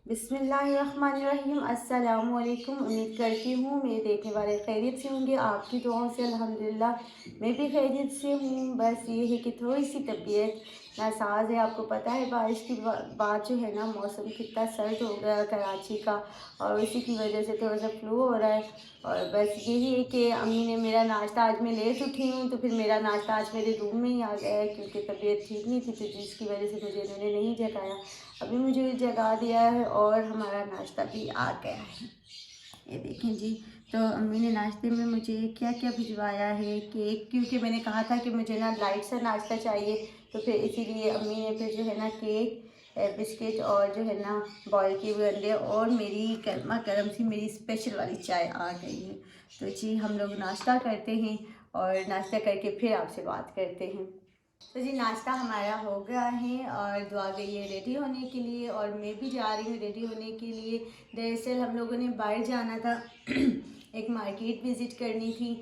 बिस्मिल्लाहिर्रहमानिर्रहीम। अस्सलाम वालेकुम। उम्मीद करती हूँ मेरे देखने वाले खैरियत से होंगे। आपकी दुआओं से अल्हम्दुलिल्लाह मैं भी खैरियत से हूँ। बस ये है कि थोड़ी सी तबीयत नासाज है। आपको पता है बारिश की बाद जो है ना मौसम कितना सर्द हो गया कराची का, और इसी की वजह से थोड़ा सा फ्लू हो रहा है। और बस यही है कि अम्मी ने मेरा नाश्ता, आज मैं लेट उठी हूँ तो फिर मेरा नाश्ता आज मेरे रूम में ही आ गया है, क्योंकि तबीयत ठीक नहीं थी तो जिसकी वजह से मुझे इन्होंने नहीं जगाया। अभी मुझे जगा दिया है और हमारा नाश्ता भी आ गया है। ये देखें जी। तो अम्मी ने नाश्ते में मुझे क्या क्या भिजवाया है, केक, क्योंकि मैंने कहा था कि मुझे ना लाइट सा नाश्ता चाहिए, तो फिर इसीलिए अम्मी ने फिर जो है ना केक, बिस्किट और जो है ना बॉयल किए हुए अंडे और मेरी गर्मा गर्म सी मेरी स्पेशल वाली चाय आ गई है। तो जी हम लोग नाश्ता करते हैं और नाश्ता करके फिर आपसे बात करते हैं। तो जी नाश्ता हमारा हो गया है और दुआ गई है रेडी होने के लिए, और मैं भी जा रही हूँ रेडी होने के लिए। दरअसल हम लोगों ने बाहर जाना था एक मार्केट विज़िट करनी थी।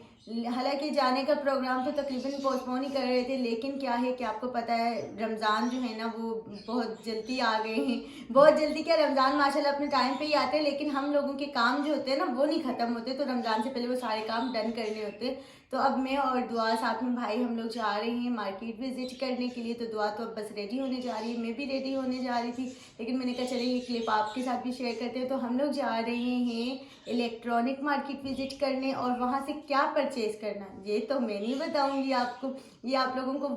हालांकि जाने का प्रोग्राम तो तकरीबन पोस्टपोन ही कर रहे थे, लेकिन क्या है कि आपको पता है रमज़ान जो है ना वो बहुत जल्दी आ गए हैं। बहुत जल्दी क्या, रमज़ान माशाल्लाह अपने टाइम पे ही आते हैं, लेकिन हम लोगों के काम जो होते हैं ना वो नहीं ख़त्म होते, तो रमज़ान से पहले वो सारे काम डन करने होते हैं। तो अब मैं और दुआ साथ में भाई हम लोग जा रहे हैं मार्केट विजिट करने के लिए। तो दुआ तो अब बस रेडी होने जा रही है, मैं भी रेडी होने जा रही थी, लेकिन मैंने कहा चले ये क्लिप आपके साथ भी शेयर करते हैं। तो हम लोग जा रहे हैं इलेक्ट्रॉनिक मार्केट विजिट करने, और वहाँ से क्या परचेज़ करना ये तो मैं नहीं बताऊँगी आपको, ये आप लोगों को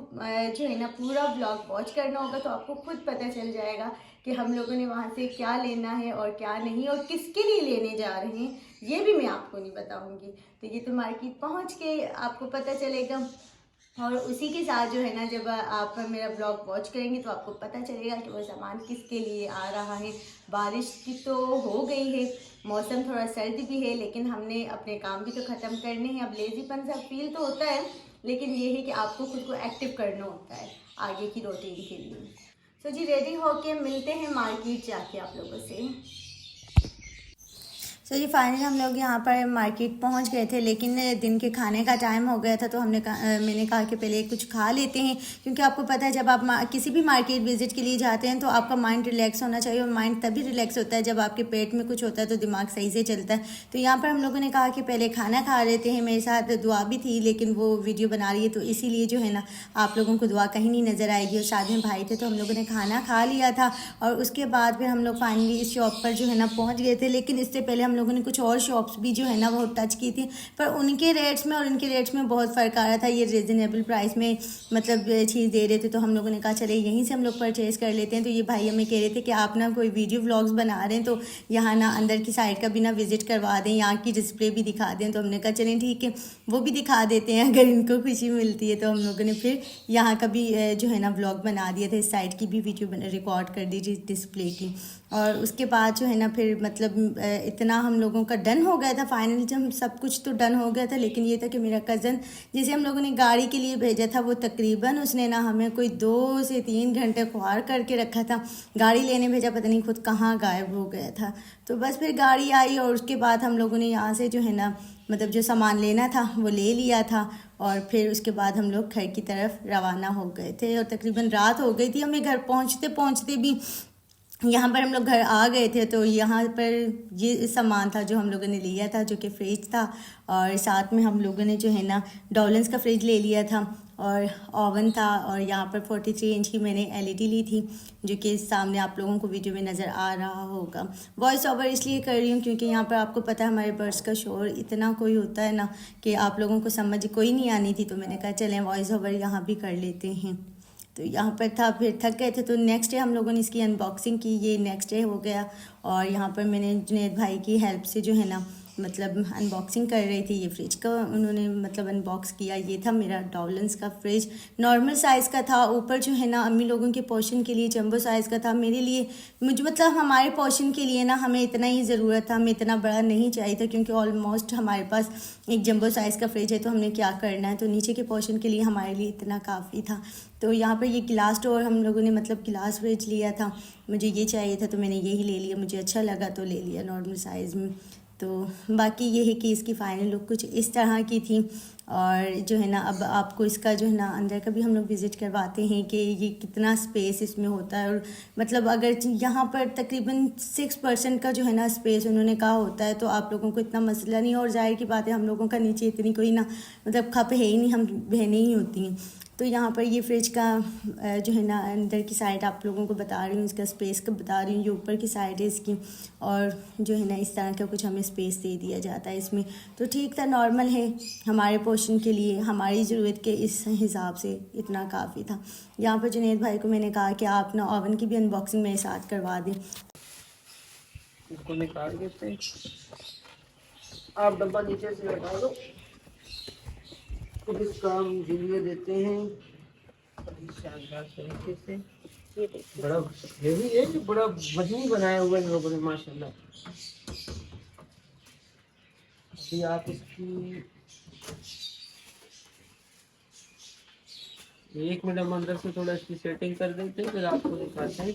जो है ना पूरा ब्लॉग वॉच करना होगा, तो आपको खुद पता चल जाएगा कि हम लोगों ने वहाँ से क्या लेना है और क्या नहीं, और किसके लिए लेने जा रहे हैं ये भी मैं आपको नहीं बताऊँगी। तो ये तो मार्केट पहुंच के आपको पता चलेगा, और उसी के साथ जो है ना जब आप मेरा ब्लॉग वॉच करेंगे तो आपको पता चलेगा कि वो सामान किसके लिए आ रहा है। बारिश की तो हो गई है, मौसम थोड़ा सर्द भी है, लेकिन हमने अपने काम भी तो ख़त्म करने हैं। अब लेजीपन सा फील तो होता है, लेकिन ये है कि आपको खुद को एक्टिव करना होता है आगे की रूटीन के लिए। तो जी रेडी होके मिलते हैं मार्केट जाके आप लोगों से। तो जी फाइनली हम लोग यहाँ पर मार्केट पहुँच गए थे, लेकिन दिन के खाने का टाइम हो गया था, तो मैंने कहा कि पहले कुछ खा लेते हैं, क्योंकि आपको पता है जब आप किसी भी मार्केट विजिट के लिए जाते हैं तो आपका माइंड रिलैक्स होना चाहिए, और माइंड तभी रिलैक्स होता है जब आपके पेट में कुछ होता है तो दिमाग सही से चलता है। तो यहाँ पर हम लोगों ने कहा कि पहले खाना खा लेते हैं। मेरे साथ दुआ भी थी, लेकिन वो वीडियो बना रही है तो इसीलिए जो है ना आप लोगों को दुआ कहीं नहीं नज़र आएगी, और साथ में भाई थे तो हम लोगों ने खाना खा लिया था। और उसके बाद फिर हम लोग फाइनली इस शॉप पर जो है ना पहुँच गए थे, लेकिन इससे पहले हम लोगों ने कुछ और शॉप्स भी जो है ना वो टच की थी, पर उनके रेट्स में और इनके रेट्स में बहुत फ़र्क आ रहा था। ये रिजनेबल प्राइस में मतलब चीज़ दे रहे थे, तो हम लोगों ने कहा चले यहीं से हम लोग परचेज़ कर लेते हैं। तो ये भाई हमें कह रहे थे कि आप ना कोई वीडियो व्लॉग्स बना रहे हैं तो यहाँ ना अंदर की साइड का भी ना विजिट करवा दें, यहाँ की डिस्प्ले भी दिखा दें। तो हमने कहा चलें ठीक है, वो भी दिखा देते हैं अगर इनको खुशी मिलती है। तो हम लोगों ने फिर यहाँ का भी जो है ना व्लॉग बना दिया था, इस साइड की भी वीडियो रिकॉर्ड कर दी डिस्प्ले की। और उसके बाद जो है ना फिर मतलब इतना हम लोगों का डन हो गया था फाइनली, जब सब कुछ तो डन हो गया था, लेकिन ये था कि मेरा कज़न जिसे हम लोगों ने गाड़ी के लिए भेजा था वो तकरीबन उसने ना हमें कोई 2 से 3 घंटे ख्वार करके रखा था। गाड़ी लेने भेजा, पता नहीं खुद कहाँ गायब हो गया था। तो बस फिर गाड़ी आई और उसके बाद हम लोगों ने यहाँ से जो है ना मतलब जो सामान लेना था वो ले लिया था, और फिर उसके बाद हम लोग घर की तरफ रवाना हो गए थे। और तकरीबन रात हो गई थी, हमें घर पहुँचते पहुँचते भी यहाँ पर हम लोग घर आ गए थे। तो यहाँ पर ये सामान था जो हम लोगों ने लिया था, जो कि फ्रिज था, और साथ में हम लोगों ने जो है ना डॉलन्स का फ्रिज ले लिया था, और ओवन था, और यहाँ पर 43 इंच की मैंने एलईडी ली थी, जो कि सामने आप लोगों को वीडियो में नज़र आ रहा होगा। वॉइस ओवर इसलिए कर रही हूँ क्योंकि यहाँ पर आपको पता है हमारे बर्ड्स का शोर इतना कोई होता है ना कि आप लोगों को समझ कोई नहीं आनी थी, तो मैंने कहा चलें वॉइस ओवर यहाँ भी कर लेते हैं। तो यहाँ पर था, फिर थक गए थे तो नेक्स्ट डे हम लोगों ने इसकी अनबॉक्सिंग की, ये नेक्स्ट डे हो गया। और यहाँ पर मैंने जुनैद भाई की हेल्प से जो है ना मतलब अनबॉक्सिंग कर रही थी, ये फ्रिज का उन्होंने मतलब अनबॉक्स किया। ये था मेरा डॉलन्स का फ्रिज, नॉर्मल साइज़ का था, ऊपर जो है ना अम्मी लोगों के पोर्शन के लिए जंबो साइज़ का था। मेरे लिए मुझे मतलब हमारे पोर्शन के लिए ना हमें इतना ही ज़रूरत था, हमें इतना बड़ा नहीं चाहिए था, क्योंकि ऑलमोस्ट हमारे पास एक जंबो साइज़ का फ्रिज है, तो हमने क्या करना है, तो नीचे के पोर्शन के लिए हमारे लिए इतना काफ़ी था। तो यहाँ पर ये गिलास डोर हम लोगों ने मतलब गिलास फ्रिज लिया था, मुझे ये चाहिए था तो मैंने यही ले लिया, मुझे अच्छा लगा तो ले लिया नॉर्मल साइज़ में। तो बाकी ये है कि इसकी फ़ाइनल लुक कुछ इस तरह की थी। और जो है ना अब आपको इसका जो है ना अंदर का भी हम लोग विज़िट करवाते हैं कि ये कितना स्पेस इसमें होता है। और मतलब अगर यहाँ पर तकरीबन 6% का जो है ना स्पेस उन्होंने कहा होता है, तो आप लोगों को इतना मसला नहीं है। और जाहिर की बात है हम लोगों का नीचे इतनी कोई ना मतलब खप है ही नहीं, हम बहनें ही होती हैं। तो यहाँ पर ये फ्रिज का जो है ना अंदर की साइड आप लोगों को बता रही हूँ, इसका स्पेस का बता रही हूँ। ये ऊपर की साइड है इसकी, और जो है ना इस तरह का कुछ हमें स्पेस दे दिया जाता है इसमें। तो ठीक था, नॉर्मल है हमारे पोर्शन के लिए, हमारी ज़रूरत के इस हिसाब से इतना काफ़ी था। यहाँ पर जुनैद भाई को मैंने कहा कि आप ना ओवन की भी अनबॉक्सिंग मेरे साथ करवा दें। इसको निकाल देते हैं, आप डब्बा नीचे से लगा दो, खुद इसका हम वीडियो देते हैं शानदार तरीके से। ये देखिए बड़ा हेवी है, जो बड़ा वजनी बनाया हुआ है इन लोगों ने माशाल्लाह। अभी आप इसकी 1 मिनट हम अंदर से थोड़ा इसकी सेटिंग कर देते हैं, फिर आपको दिखाते हैं।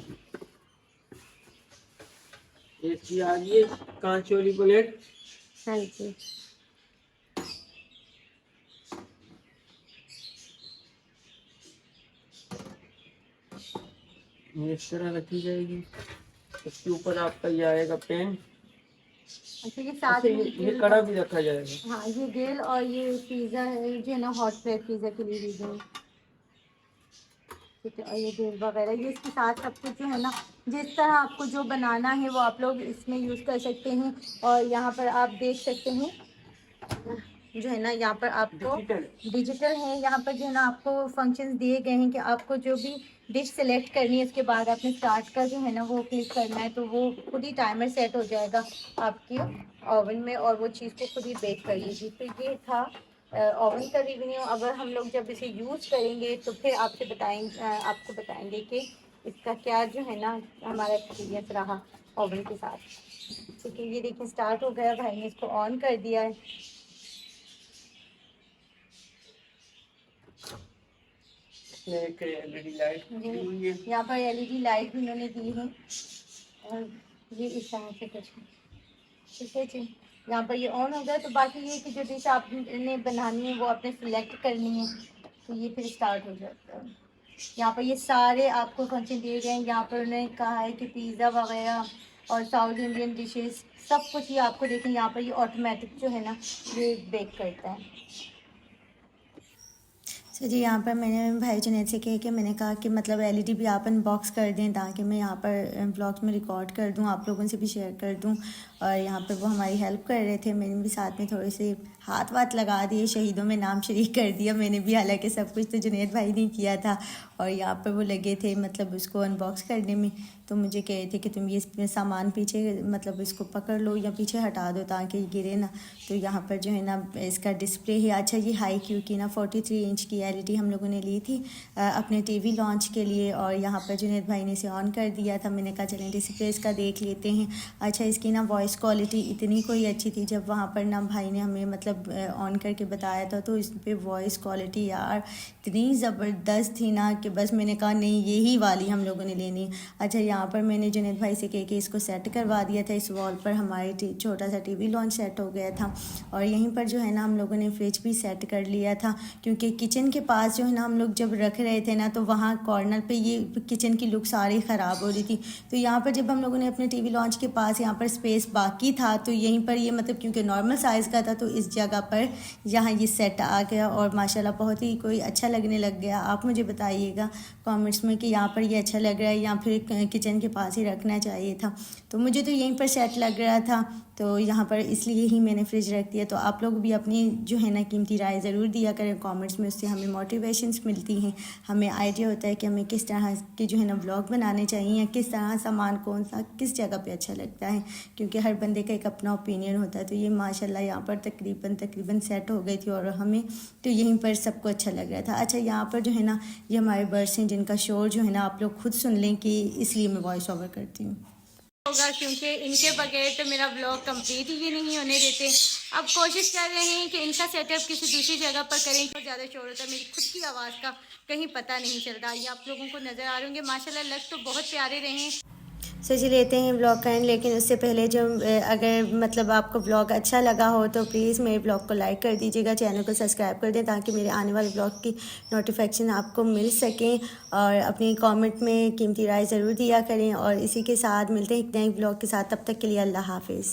इसकी आ गई है कांच वाली प्लेट। हाँ जी, ये इस तरह रखी जाएगी। इसके ऊपर आपका ये आएगा पैन। अच्छा ये साथ अच्छा, में ये कड़ा भी रखा जाएगा। हाँ ये ग्रिल और ये पिज़्ज़ा है जो है ना हॉट प्लेट पिज़्ज़ा के लिए दी गई। ठीक है, और ये ग्रिल वगैरह ये इसके साथ सब कुछ जो है ना जिस तरह आपको जो बनाना है वो आप लोग इसमें यूज़ कर सकते हैं। और यहाँ पर आप देख सकते हैं जो है ना यहाँ पर आपको डिजिटल है, यहाँ पर जो है ना आपको फंक्शंस दिए गए हैं कि आपको जो भी डिश सेलेक्ट करनी है उसके बाद आपने स्टार्ट का जो है ना वो क्लिक करना है, तो वो खुद ही टाइमर सेट हो जाएगा आपके ओवन में और वो चीज़ को खुद ही बेक कर लीजिए। तो ये था ओवन का रिव्यू। अगर हम लोग जब इसे यूज़ करेंगे तो फिर आपको बताएंगे कि इसका क्या जो है ना हमारा एक्सपीरियंस रहा ओवन के साथ। ठीक है, ये देखिए स्टार्ट हो गया, भाई ने इसको ऑन कर दिया है। एक एलईडी लाइट दी हुई है। यहाँ पर एलईडी लाइट भी उन्होंने दी है और ये इस तरह से कुछ है। ठीक है जी, यहाँ पर ये ऑन हो गया। तो बाकी ये कि जो डिश आपने बनानी है वो आपने सिलेक्ट करनी है, तो ये फिर स्टार्ट हो जाता है। यहाँ पर ये सारे आपको फंक्शन दिए गए हैं। यहाँ पर उन्होंने कहा है कि पिज़्ज़ा वगैरह और साउथ इंडियन डिशेस सब कुछ ये आपको देखें। यहाँ पर ये ऑटोमेटिक जो है ना ये बेक करता है। सर जी, यहाँ पर मैंने भाई जुनैद से कह के मैंने कहा कि मतलब एलईडी भी आप अनबॉक्स कर दें ताकि मैं यहाँ पर ब्लॉग्स में रिकॉर्ड कर दूँ, आप लोगों से भी शेयर कर दूँ। और यहाँ पर वो हमारी हेल्प कर रहे थे, मैंने भी साथ में थोड़े से हाथ वाथ लगा दिए, शहीदों में नाम शरीक कर दिया मैंने भी, हालांकि सब कुछ तो जुनैद भाई ने किया था। और यहाँ पर वो लगे थे मतलब उसको अनबॉक्स करने में, तो मुझे कह रहे थे कि तुम ये सामान पीछे मतलब इसको पकड़ लो या पीछे हटा दो ताकि ये गिरे ना। तो यहाँ पर जो है ना इसका डिस्प्ले है। अच्छा, ये हाई क्यू की ना 43 इंच की एलईडी हम लोगों ने ली थी अपने टीवी लॉन्च के लिए। और यहाँ पर जुनैद भाई ने इसे ऑन कर दिया था, मैंने कहा चलें डिस्प्ले इसका देख लेते हैं। अच्छा, इसकी ना वॉइस क्वालिटी इतनी कोई अच्छी थी, जब वहाँ पर ना भाई ने हमें मतलब ऑन करके बताया था तो इस पर वॉइस क्वालिटी यार इतनी ज़बरदस्त थी ना कि बस मैंने कहा नहीं यही वाली हम लोगों ने लेनी। अच्छा, यहाँ पर मैंने जुनैद भाई से कह के इसको सेट करवा दिया था, इस वॉल पर हमारे छोटा सा टीवी लॉन्च सेट हो गया था। और यहीं पर जो है ना हम लोगों ने फ्रिज भी सेट कर लिया था, क्योंकि किचन के पास जो है ना हम लोग जब रख रहे थे ना तो वहाँ कॉर्नर पे ये किचन की लुक सारी ख़राब हो रही थी। तो यहाँ पर जब हम लोगों ने अपने टीवी लॉन्च के पास यहाँ पर स्पेस बाकी था तो यहीं पर ये मतलब क्योंकि नॉर्मल साइज़ का था तो इस जगह पर यहाँ ये सेट आ गया और माशाल्लाह बहुत ही कोई अच्छा लगने लग गया। आप मुझे बताइएगा कमेंट्स में कि यहाँ पर ये अच्छा लग रहा है या फिर किचन के पास ही रखना चाहिए था। तो मुझे तो यहीं पर सेट लग रहा था, तो यहाँ पर इसलिए ही मैंने फ्रिज रख दिया। तो आप लोग भी अपनी जो है ना कीमती राय ज़रूर दिया करें कमेंट्स में, उससे हमें मोटिवेशंस मिलती हैं, हमें आइडिया होता है कि हमें किस तरह के जो है ना ब्लॉग बनाने चाहिए या किस तरह सामान कौन सा किस जगह पे अच्छा लगता है, क्योंकि हर बंदे का एक अपना ओपिनियन होता है। तो ये माशाल्लाह यहाँ पर तकरीबन सेट हो गई थी और हमें तो यहीं पर सबको अच्छा लग रहा था। अच्छा, यहाँ पर जो है ना ये हमारे बर्ड्स हैं जिनका शोर जो है ना आप लोग खुद सुन लें कि इसलिए मैं वॉइस ओवर करती हूँ होगा, क्योंकि इनके बगैर तो मेरा ब्लॉग कंप्लीट ही नहीं होने देते। अब कोशिश कर रहे हैं कि इनका सेटअप किसी दूसरी जगह पर करें, तो ज़्यादा शोर होता है, मेरी खुद की आवाज़ का कहीं पता नहीं चलता। ये आप लोगों को नज़र आ रहे होंगे, माशाल्लाह लग तो बहुत प्यारे रहे हैं। सो जी लेते हैं ब्लॉग का एंड, लेकिन उससे पहले जो अगर मतलब आपको ब्लॉग अच्छा लगा हो तो प्लीज़ मेरे ब्लॉग को लाइक कर दीजिएगा, चैनल को सब्सक्राइब कर दें ताकि मेरे आने वाले ब्लॉग की नोटिफिकेशन आपको मिल सकें, और अपनी कमेंट में कीमती राय ज़रूर दिया करें। और इसी के साथ मिलते हैं एक नए ब्लॉग के साथ, तब तक के लिए अल्लाह हाफिज़।